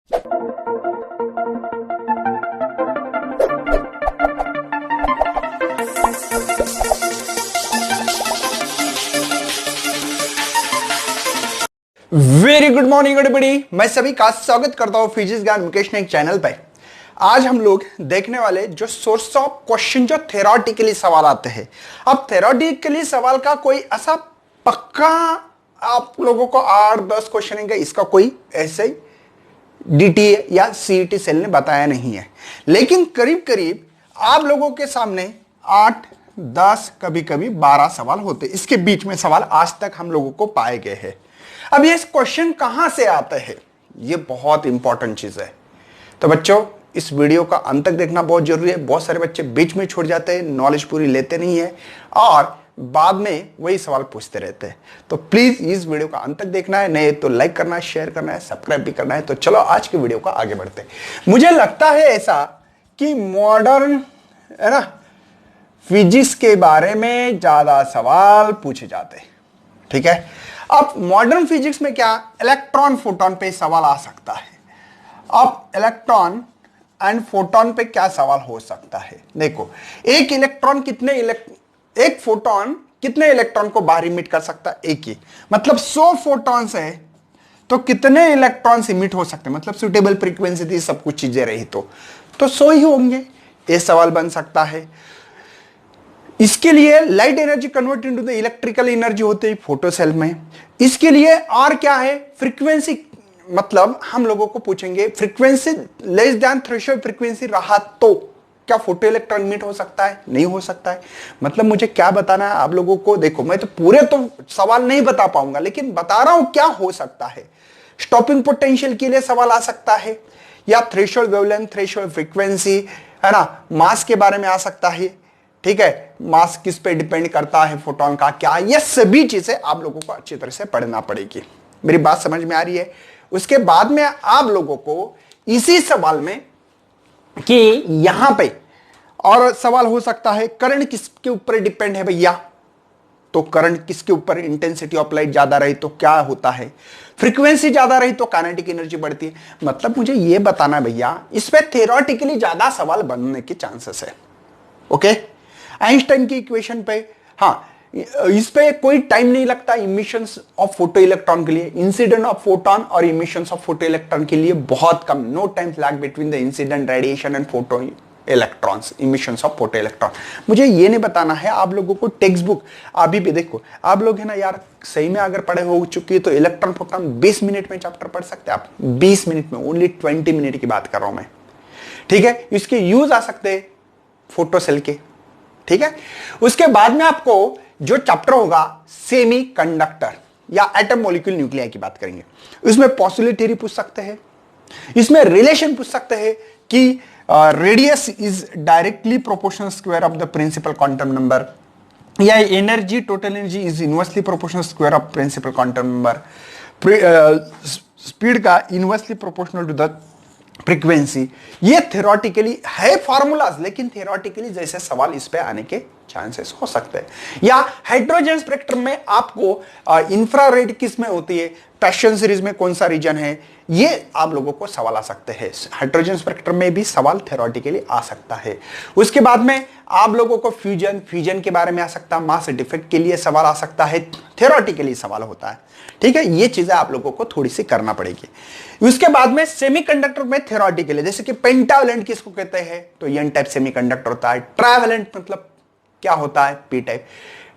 Very good morning everybody, मैं सभी का स्वागत करता हूं फिजिक्स ज्ञान मुकेश ने एक चैनल पे। आज हम लोग देखने वाले जो सोर्स ऑफ क्वेश्चन जो थ्योरेटिकली सवाल आते हैं। अब थ्योरेटिकली सवाल का कोई ऐसा पक्का आप लोगों को 8-10 क्वेश्चन है, इसका कोई ऐसे डीटीए या सीईटी सेल ने बताया नहीं है, लेकिन करीब करीब आप लोगों के सामने 8-10 कभी कभी 12 सवाल होते, इसके बीच में सवाल आज तक हम लोगों को पाए गए हैं। अब ये क्वेश्चन कहां से आते हैं, ये बहुत इंपॉर्टेंट चीज है। तो बच्चों, इस वीडियो का अंत तक देखना बहुत जरूरी है। बहुत सारे बच्चे बीच में छोड़ जाते हैं, नॉलेज पूरी लेते नहीं है और बाद में वही सवाल पूछते रहते हैं। तो प्लीज इस वीडियो का अंत तक देखना है, नहीं तो लाइक करना है, शेयर करना है, सब्सक्राइब भी करना है। तो चलो आज के वीडियो का आगे बढ़ते हैं। मुझे लगता है ऐसा कि मॉडर्न है ना, फिजिक्स के बारे में ज्यादा सवाल पूछे जाते हैं, ठीक है। अब मॉडर्न फिजिक्स में क्या इलेक्ट्रॉन फोटोन पे सवाल आ सकता है। अब इलेक्ट्रॉन एंड फोटोन पे क्या सवाल हो सकता है, देखो एक इलेक्ट्रॉन एक फोटोन कितने इलेक्ट्रॉन को बाहर इमिट कर सकता है, एक ही। मतलब 100 फोटॉन्स है तो कितने इलेक्ट्रॉन्स इमिट हो सकते हैं, मतलब सुटेबल फ्रीक्वेंसी थी, सब कुछ चीजें रही तो 100 ही होंगे। ये सवाल बन सकता है। इसके लिए light energy convert into the electrical energy होती है फोटो सेल में। इसके लिए और क्या है, फ्रीक्वेंसी, मतलब हम लोगों को पूछेंगे frequency less than threshold frequency रहा तो क्या फोटो इलेक्ट्रॉन इमिट हो सकता है, नहीं हो सकता है। मतलब मुझे क्या बताना है आप लोगों को, देखो मैं तो पूरे तो सवाल नहीं बता पाऊंगा, लेकिन बता रहा हूं क्या हो सकता है। स्टॉपिंग पोटेंशियल के लिए सवाल आ सकता है, या थ्रेशोल्ड वेवलेंथ, थ्रेशोल्ड फ्रीक्वेंसी, है ना, मास के बारे में आ सकता है, ठीक है। मास किस पे डिपेंड करता है, फोटोन का क्या, ये सभी चीजें आप लोगों को अच्छी तरह से पढ़ना पड़ेगी। मेरी बात समझ में आ रही है। उसके बाद में आप लोगों को इसी सवाल में कि यहां पे और सवाल हो सकता है, करंट किसके ऊपर डिपेंड है भैया, तो करंट किसके ऊपर, इंटेंसिटी ऑफ लाइट ज्यादा रही तो क्या होता है, फ्रीक्वेंसी ज्यादा रही तो काइनेटिक एनर्जी बढ़ती है। मतलब मुझे यह बताना भैया, इस पे थ्योरेटिकली ज्यादा सवाल बनने के चांसेस है। ओके, आइंस्टाइन की इक्वेशन पे, हाँ, इस पे कोई टाइम नहीं लगता इमिशंस ऑफ फोटो इलेक्ट्रॉन के लिए। इंसिडेंट ऑफ फोटोन और इमिशंस ऑफ फोटो इलेक्ट्रॉन के लिए बहुत कम, no time lag between the incident radiation and photo electrons, emissions of photo electron. मुझे ये नहीं बताना है आप लोगों को टेक्स्ट बुक। अभी भी देखो आप लोग है ना यार, सही में अगर पढ़े हो चुकी है तो इलेक्ट्रॉन फोटोन 20 मिनट में चैप्टर पढ़ सकते हैं आप, 20 मिनट में, ओनली 20 मिनट की बात कर रहा हूं मैं, ठीक है। इसके यूज आ सकते हैं फोटो सेल के, ठीक है। उसके बाद में आपको जो चैप्टर होगा सेमीकंडक्टर या एटम मॉलिक्यूल न्यूक्लियर की बात करेंगे। इसमें पॉसिबिलिटी थ्योरी पूछ सकते हैं, इसमें रिलेशन पूछ सकते हैं कि radius is directly proportional square of the principal quantum number, या energy, total energy is inversely proportional square of principal quantum number, speed का inversely proportional to the frequency. ये थ्योरेटिकली है फॉर्मूलाज, लेकिन थ्योरेटिकली जैसे सवाल इस पे आने के चांसेस हो सकते हैं। या हाइड्रोजन स्पेक्ट्रम में आपको इंफ्रारेड किस में होती है, पैशन सीरीज में कौन सा रीजन है, ये आप लोगों को सवाल आ सकते हैं। हाइड्रोजन स्पेक्ट्रम में भी सवाल थ्योरेटिकली आ सकता है। उसके बाद में आप लोगों को फ्यूजन के बारे में आ सकता है, मास डिफेक्ट के लिए सवाल आ सकता है, थ्योरेटिकली सवाल होता है, ठीक है। ये चीजें आप लोगों को थोड़ी सी करना पड़ेगी। उसके बाद में सेमीकंडक्टर में थ्योरेटिकली, जैसे कि पेंटावलेंट किसको कहते हैं, तो एन टाइप सेमीकंडक्टर होता है। ट्राइवेलेंट मतलब क्या होता है, P type.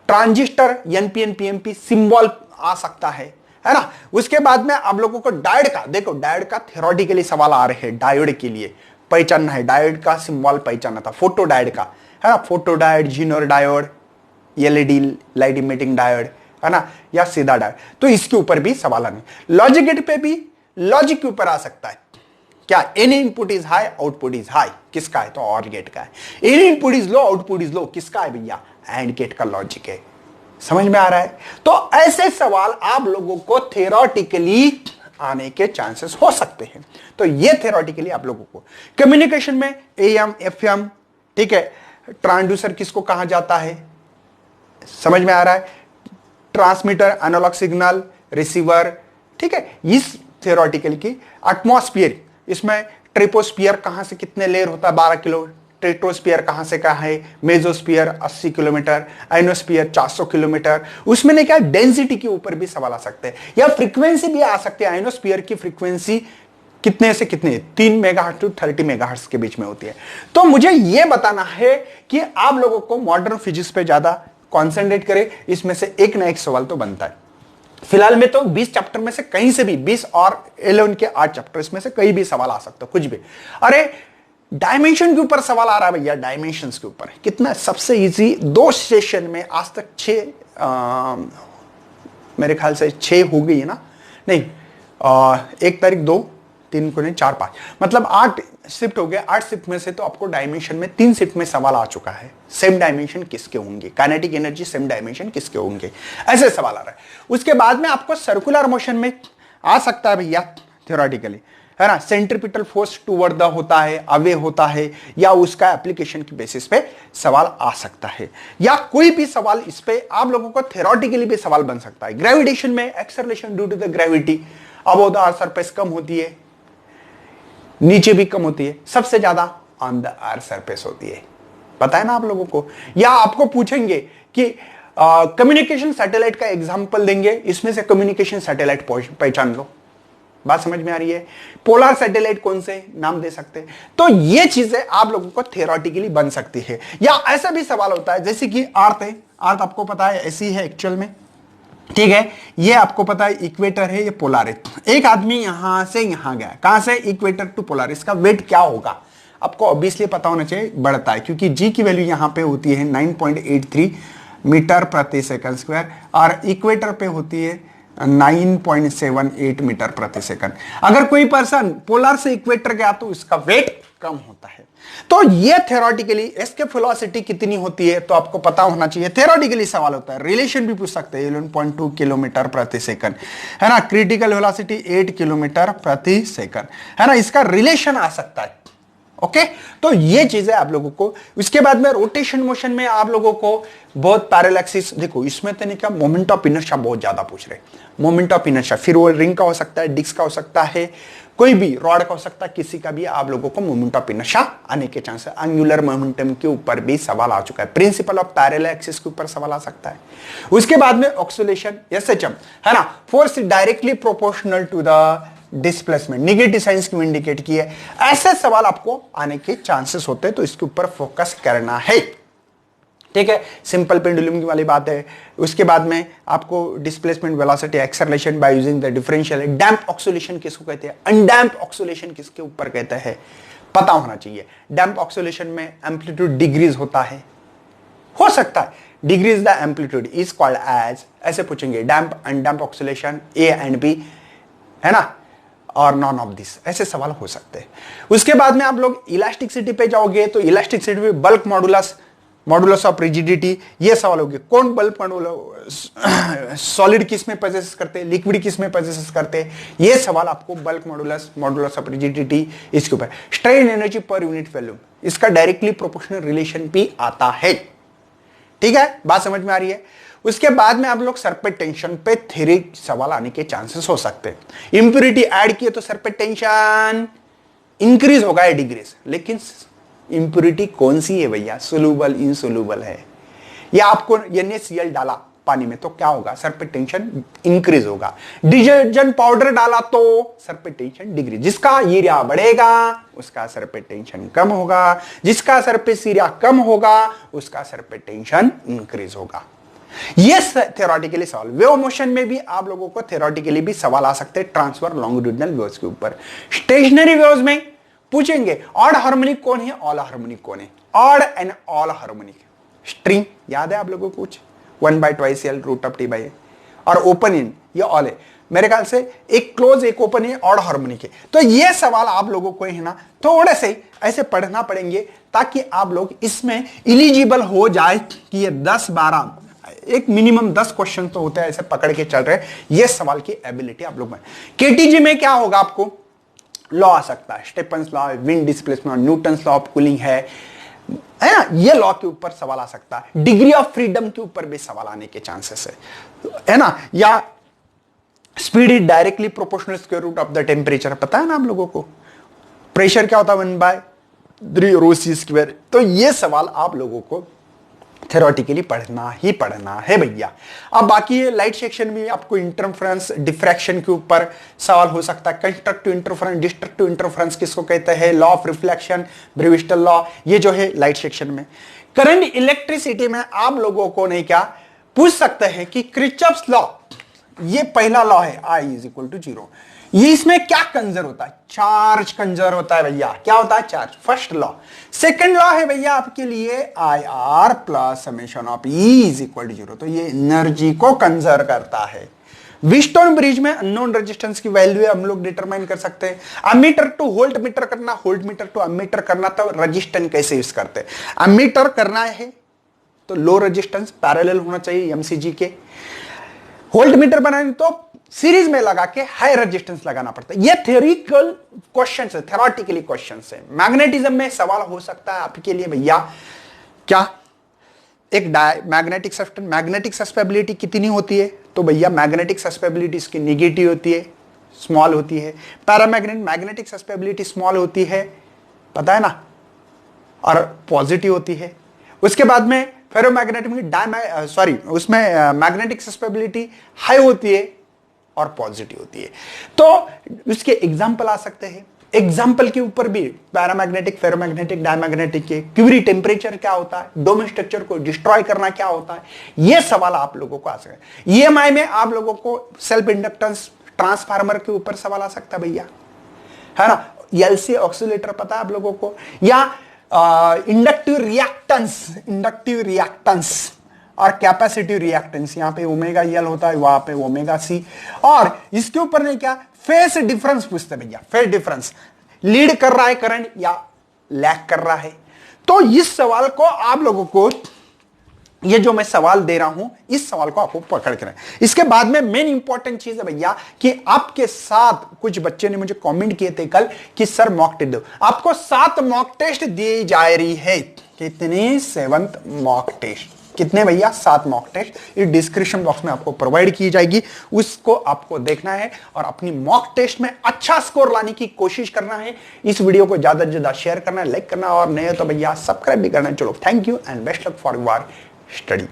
Transistor NPN PMP symbol आ सकता है ना। उसके बाद में आप लोगों को डायोड का, देखो डायोड का थ्योरेटिकली सवाल आ रहे हैं, डायोड के लिए पहचानना है, डायोड का सिंबल पहचानना था, फोटो डायोड का, है ना, photo diode, zener diode, LED light emitting diode, है ना, या सीधा डायोड। तो इसके ऊपर भी सवाल आने। लॉजिक गेट पे भी लॉजिक के ऊपर आ सकता है, क्या any input is high output is high, किसका है, तो और गेट का है। Any input is low output is low, किसका है भैया, एंड गेट का लॉजिक है। समझ में आ रहा है। तो ऐसे सवाल आप लोगों को थ्योरेटिकली आने के चांसेस हो सकते हैं। तो ये थ्योरेटिकली आप लोगों को कम्युनिकेशन में एएम एफएम, ठीक है, ट्रांसड्यूसर किसको कहा जाता है, समझ में आ रहा है, ट्रांसमीटर, एनालॉग सिग्नल, रिसीवर, ठीक है। इस थ्योरेटिकल की एटमॉस्फेयर इसमें ट्रिपोस्फियर कहां से कितने लेयर होता है 12 किलो, स्ट्रेटोस्फीयर कहां से कहां है, मेसोस्फीयर 80 किलोमीटर, आइनोस्फीयर 400 किलोमीटर। उसमें ने क्या डेंसिटी के ऊपर भी सवाल आ सकते हैं या फ्रीक्वेंसी भी आ सकते हैं। आइनोस्फीयर की फ्रीक्वेंसी कितने से कितने 3 मेगाहर्ट्ज टू 30 मेगाहर्ट्ज के बीच में होती है। तो मुझे यह बताना है कि आप लोगों को मॉडर्न फिजिक्स पे ज्यादा कॉन्सेंट्रेट करें, इसमें से एक ना एक सवाल तो बनता है। फिलहाल में तो 20 चैप्टर में से कहीं से भी 20 और 11 के 8 चैप्टर इसमें से कहीं भी सवाल आ सकता है, कुछ भी। अरे डायमेंशन के ऊपर सवाल आ रहा है भैया, डायमेंशंस के ऊपर कितना सबसे इजी। 2 सेशन में आज तक 6 मेरे ख्याल से 6 हो गई है ना, नहीं 1 तारीख 2 3 को नहीं 4 5 मतलब 8 शिफ्ट हो गए। 8 शिफ्ट में से तो आपको डायमेंशन में 3 शिफ्ट में सवाल आ चुका है। सेम डायमेंशन किसके होंगे, काइनेटिक एनर्जी सेम डायमेंशन किसके होंगे, ऐसे सवाल आ रहा है। उसके बाद में आपको सर्कुलर मोशन में आ सकता है भैया थ्योरेटिकली, है ना, सेंट्रीपिटल फोर्स टूवर्ड द होता है, अवे होता है, या उसका एप्लीकेशन की बेसिस पे सवाल आ सकता है, या कोई भी सवाल इस पे आप लोगों को थ्योरेटिकली भी सवाल बन सकता है। ग्रेविटेशन में acceleration due to the gravity above the earth surface कम होती है, नीचे भी कम होती है, सबसे ज्यादा ऑन द अर्थ सरफेस होती है, पता है ना आप लोगों को। या आपको पूछेंगे कि कम्युनिकेशन सैटेलाइट का एग्जांपल देंगे, इसमें से कम्युनिकेशन सैटेलाइट पहचान लो, बात समझ में आ रही है। पोलर सैटेलाइट कौन से नाम दे सकते हैं। तो ये चीजें आप लोगों को थियोरेटिकली बन सकती है। या ऐसा भी सवाल होता है जैसे कि अर्थ है, अर्थ आपको पता है ऐसी है एक्चुअल में, ठीक है, ये आपको पता है इक्वेटर है, ये पोलर है। एक आदमी यहां से यहां गया, कहां से इक्वेटर टू पोलर, इसका वेट क्या होगा आपको ऑब्वियसली पता होना चाहिए, बढ़ता है, क्योंकि जी की वैल्यू यहां पे होती है 9.83 मीटर प्रति सेकंड स्क्वायर और इक्वेटर पे होती है 9.78 मीटर प्रति सेकंड। अगर कोई पर्सन पोलर से इक्वेटर गया तो इसका वेट कम होता है। तो ये थ्योरेटिकली एस्केप वेलोसिटी कितनी होती है तो आपको पता होना चाहिए। थ्योरेटिकली सवाल होता है, रिलेशन भी पूछ सकते हैं, 11.2 किलोमीटर प्रति सेकंड, है ना, क्रिटिकल वेलोसिटी 8 किलोमीटर प्रति सेकंड, है ना, इसका रिलेशन आ सकता है। ओके, तो ये चीजें आप लोगों को। उसके बाद में रोटेशन मोशन में आप लोगों को बहुत पैरेलैक्सिस, देखो इसमें तो नहीं क्या, मोमेंट ऑफ इनर्शिया बहुत ज्यादा पूछ रहे, मोमेंट ऑफ इनर्शिया, फिर वो रिंग का हो सकता है, डिस्क का हो सकता है, कोई भी रॉड का हो सकता है, किसी का भी आप लोगों को मोमेंट ऑफ इनर्शिया आने के चांस है। एंगुलर मोमेंटम के ऊपर भी सवाल आ चुका है, प्रिंसिपल ऑफ पैरेलल एक्सिस के ऊपर सवाल आ सकता है। उसके बाद में ऑक्सीलेशन, एसएचएम, है ना, force directly proportional to the displacement, negative साइंस क्यों इंडिकेट किए, ऐसे सवाल आपको आने के चांसेस होते हैं, तो इसके ऊपर फोकस करना है, ठीक है। सिंपल पेंडुलम की वाली बात है। उसके बाद में आपको displacement, velocity, acceleration by using the differential, damp oscillation किसको कहते हैं, अनडैम्प ऑक्सीलेशन किसके ऊपर कहते हैं, पता होना चाहिए। डैम्प ऑक्सीलेशन में एम्पलीट्यूड डिग्रीज होता है, हो सकता है decreases the amplitude is called as, ऐसे पूछेंगे damp undamped oscillation, A and B, है ना, और नॉन ऑफ दिस, ऐसे सवाल हो सकते हैं। उसके बाद में आप लोग इलास्टिसिटी पे जाओगे तो इलास्टिसिटी पे bulk modulus, modulus of rigidity, ये सवाल होंगे। कौन बल्क मॉडुलस, सॉलिड किस में पोजेस करते हैं, लिक्विड किस में पोजेस करते हैं, ये सवाल आपको bulk modulus, modulus of rigidity, इसके ऊपर। Strain energy per unit volume, इसका डायरेक्टली प्रोपोर्शनल रिलेशन भी आता है, ठीक है, बात समझ में आ रही है। उसके बाद में आप लोग सरफेस टेंशन पे थ्योरी सवाल आने के चांसेस हो सकते हैं। इंप्योरिटी ऐड किए तो सरफेस टेंशन इंक्रीज होगा या डिक्रीज, लेकिन इंप्योरिटी कौन सी है भैया, सोल्यूबल, इनसोल्यूबल है, या आपको NaCl डाला पानी में तो क्या होगा, सरफेस टेंशन इंक्रीज होगा। डिटर्जेंट पाउडर डाला तो सरफेस टेंशन डिक्रीज, जिसका एरिया बढ़ेगा उसका सरफेस टेंशन कम होगा, जिसका सरफेस एरिया कम होगा उसका सरफेस टेंशन इंक्रीज होगा। ये थ्योरेटिकली सवाल। वेव मोशन में भी आप लोगों को थ्योरेटिकली भी सवाल आ सकते हैं, ट्रांसफर लॉन्गिट्यूडिनल वेव्स के ऊपर। स्टेशनरी वेव्स में पूछेंगे ऑड हार्मोनिक कौन है, ऑल हार्मोनिक कौन है, odd and all harmonic. String याद है आप लोगों को कुछ, 1/2L √T/A, और ओपन इन ये ऑल है, मेरे ख्याल से एक क्लोज एक ओपन है, ऑड हार्मोनिक है। तो ये सवाल आप लोगों को है ना थोड़े से ऐसे पढ़ना पड़ेंगे ताकि आप लोग इसमें इलिजिबल हो जाए कि ये 10-12 एक मिनिमम 10 क्वेश्चन तो होते हैं ऐसे पकड़ के चल रहे हैं, ये सवाल की एबिलिटी आप लोग में। केटीजी में क्या होगा, आपको लॉ आ सकता है, Stefan's law, wind displacement, Newton's law of cooling है ना, ये लॉ के ऊपर सवाल आ सकता है। डिग्री ऑफ फ्रीडम के ऊपर भी सवाल आने के चांसेस है ना, या speed is directly proportional square root of the temperature, पता है ना आप लोगों को, प्रेशर क्या होता है 1/3 रो सी स्क्वायर। तो ये सवाल आप लोगों को थ्योरेटिकली पढ़ना ही पढ़ना है भैया। अब बाकी ये लाइट सेक्शन में आपको इंटरफेरेंस डिफ्रैक्शन के ऊपर सवाल हो सकता है, कंस्ट्रक्टिव इंटरफेरेंस, डिस्ट्रक्टिव इंटरफेरेंस किसको कहते हैं, लॉ ऑफ रिफ्लेक्शन, ब्रेविस्टल लॉ, ये जो है लाइट सेक्शन में। करंट इलेक्ट्रिसिटी में आप लोगों को नहीं क्या पूछ सकते हैं कि किरचॉफ्स लॉ, ये पहला लॉ है I इज इक्वल टू 0, ये इसमें क्या कंजर्व होता है, चार्ज कंजर्व होता है भैया। क्या होता है, charge, first law. Second law है भैया आपके लिए IR plus summation of E is equal to 0, तो ये एनर्जी को कंजर्व करता है। व्हीटस्टोन ब्रिज में अननोन रेजिस्टेंस की वैल्यू हम लोग डिटरमाइन कर सकते हैं। अमीटर टू वोल्ट मीटर करना, वोल्ट मीटर टू अमीटर करना, तो रेजिस्टेंस कैसे यूज करते हैं। अमीटर करना है तो लो रेजिस्टेंस पैरेलल होना चाहिए एमसीजी के, वोल्ट मीटर बनाने तो सीरीज में लगा के हाई रेजिस्टेंस लगाना पड़ता है। ये थ्योरिटिकल क्वेश्चन है, थ्योरेटिकली क्वेश्चन है। मैग्नेटिज्म में सवाल हो सकता है आपके लिए भैया, क्या एक मैग्नेटिक सस्पेंस, मैग्नेटिक सस्पेबिलिटी कितनी होती है, तो भैया मैग्नेटिक सस्पेबिलिटी इसकी नेगेटिव होती है, स्मॉल होती है। पैरामैग्नेट मैग्नेटिक सस्पेबिलिटी स्मॉल होती है, पता है ना, और पॉजिटिव होती है। उसके बाद में फेरोमैग्नेटिक में उसमें मैग्नेटिक सस्पेबिलिटी हाई होती है और पॉजिटिव होती है। तो उसके एग्जाम्पल आ सकते हैं, एग्जाम्पल के ऊपर भी पैरामैग्नेटिक, फेरोमैग्नेटिक, डायमैग्नेटिक के क्यूरी टेम्परेचर क्या होता है, डोम स्ट्रक्चर को डिस्ट्रॉय करना क्या होता है, ये सवाल आप लोगों को आ सकता है। EMI में आप लोगों को सेल्फ इंडक्टेंस ट्रांसफार्मर के ऊपर सवाल आ सकता है भैया, है ना। LC ऑक्सीलेटर पता है आप लोगों को, या इंडक्टिव रिएक्टेंस और कैपेसिटिव रिएक्टेंस, यहां पे ओमेगा L होता है, वहां पे ओमेगा C, और इसके ऊपर ने क्या फेस डिफरेंस पूछते भैया, फेस डिफरेंस, लीड कर रहा है करंट या लैग कर रहा है। तो इस सवाल को आप लोगों को, ये जो मैं सवाल दे रहा हूं, इस सवाल को आपको पकड़ के रखें। इसके बाद में मेन इंपॉर्टेंट चीज है भैया कि आपके साथ कुछ बच्चे ने मुझे कमेंट किए थे कल कि सर मॉक टेस्ट दो, आपको 7 मॉक टेस्ट दी जा रही है। कितने, 7th मॉक टेस्ट, कितने भैया, 7 मॉक टेस्ट इस डिस्क्रिप्शन बॉक्स में आपको प्रोवाइड की जाएगी, उसको आपको देखना है और अपनी मॉक टेस्ट में अच्छा स्कोर लाने की कोशिश करना है। इस वीडियो को ज्यादा से ज्यादा शेयर करना है, लाइक करना, और नए तो भैया सब्सक्राइब भी करना है। चलो, thank you and best luck for your study.